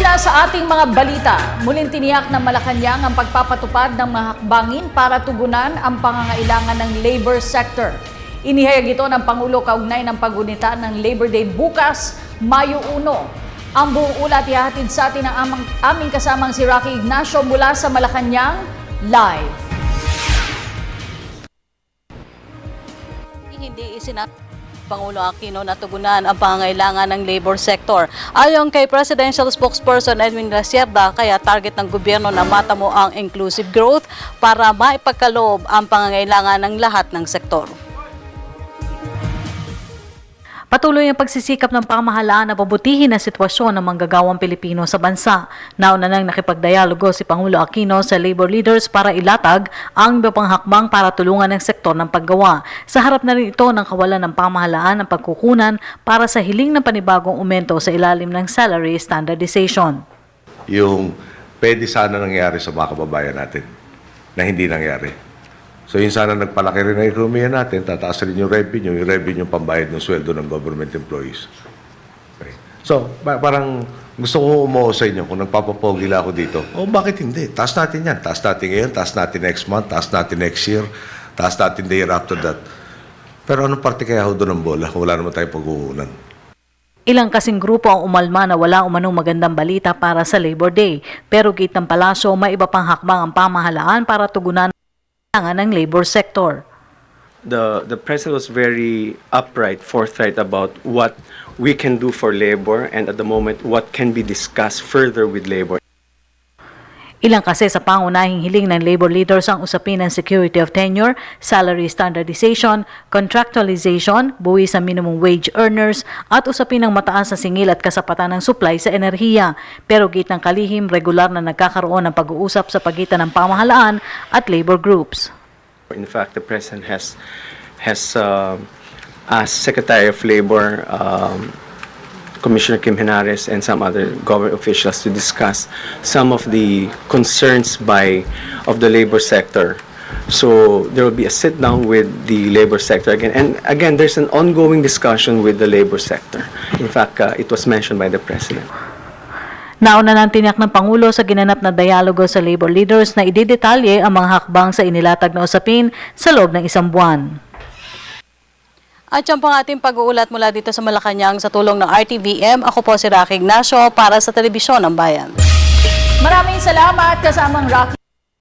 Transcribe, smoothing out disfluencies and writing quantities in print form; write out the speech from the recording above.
Una sa ating mga balita, muling tiniyak ng Malacanang ang pagpapatupad ng mga hakbangin para tugunan ang pangangailangan ng labor sector. Inihayag ito ng Pangulo kaugnay ng pag-unita ng Labor Day bukas, Mayo 1. Ang buong ulat ihahatid sa atin ng aming kasamang si Rocky Ignacio mula sa Malacanang, live. Hindi Pangulo Aquino na tugunan ang pangangailangan ng labor sector. Ayon kay Presidential Spokesperson Edwin Graciela, kaya target ng gobyerno na matamo ang inclusive growth para maipagkaloob ang pangangailangan ng lahat ng sektor. Patuloy ang pagsisikap ng pamahalaan na pabutihin ang sitwasyon ng manggagawang Pilipino sa bansa. Nauna nang nakipagdialogo si Pangulo Aquino sa labor leaders para ilatag ang iba pang hakbang para tulungan ang sektor ng paggawa. Sa harap na rin ito ng kawalan ng pamahalaan ng pagkukunan para sa hiling ng panibagong aumento sa ilalim ng salary standardization. Yung pwede sana nangyari sa mga kababayan natin na hindi nangyari. So yun sana nagpalaki rin ang ekonomiya natin, tataas rin yung revenue pambayad ng sweldo ng government employees. Okay. So, parang gusto ko umuo sa inyo kung nagpapapogi lang ako dito. Bakit hindi? Taas natin yan. Taas natin ngayon, taas natin next month, taas natin next year, taas natin the year after that. Pero anong parte kaya ho doon ng bola kung wala naman tayong pag-uunan? Ilang kasing grupo ang umalma na wala umanong magandang balita para sa Labor Day. Pero gate ng palasyo, may iba pang hakbang ang pamahalaan para tugunan ng labor sector. The president was very upright, forthright about what we can do for labor and at the moment what can be discussed further with labor. Ilang kasi sa pangunahing hiling ng labor leaders ang usapin ng security of tenure, salary standardization, contractualization, buwis sa minimum wage earners at usapin ng mataas na singil at kasapatan ng supply sa enerhiya. Pero git ng kalihim, regular na nagkakaroon ng pag-uusap sa pagitan ng pamahalaan at labor groups. In fact, the president has asked Secretary of Labor, Commissioner Kim Henares and some other government officials to discuss some of the concerns of the labor sector. So there will be a sit down with the labor sector again. And again, there's an ongoing discussion with the labor sector. In fact, it was mentioned by the President. Nauna nang tiniyak ng Pangulo sa ginanap na dialogo sa labor leaders na ididetalye ang mga hakbang sa inilatag na usapin sa loob ng isang buwan. At yan po ang ating pag-uulat mula dito sa Malacanang sa tulong ng RTVM. Ako po si Rocky Ignacio para sa Telebisyon ng Bayan. Maraming salamat kasamang Rocky.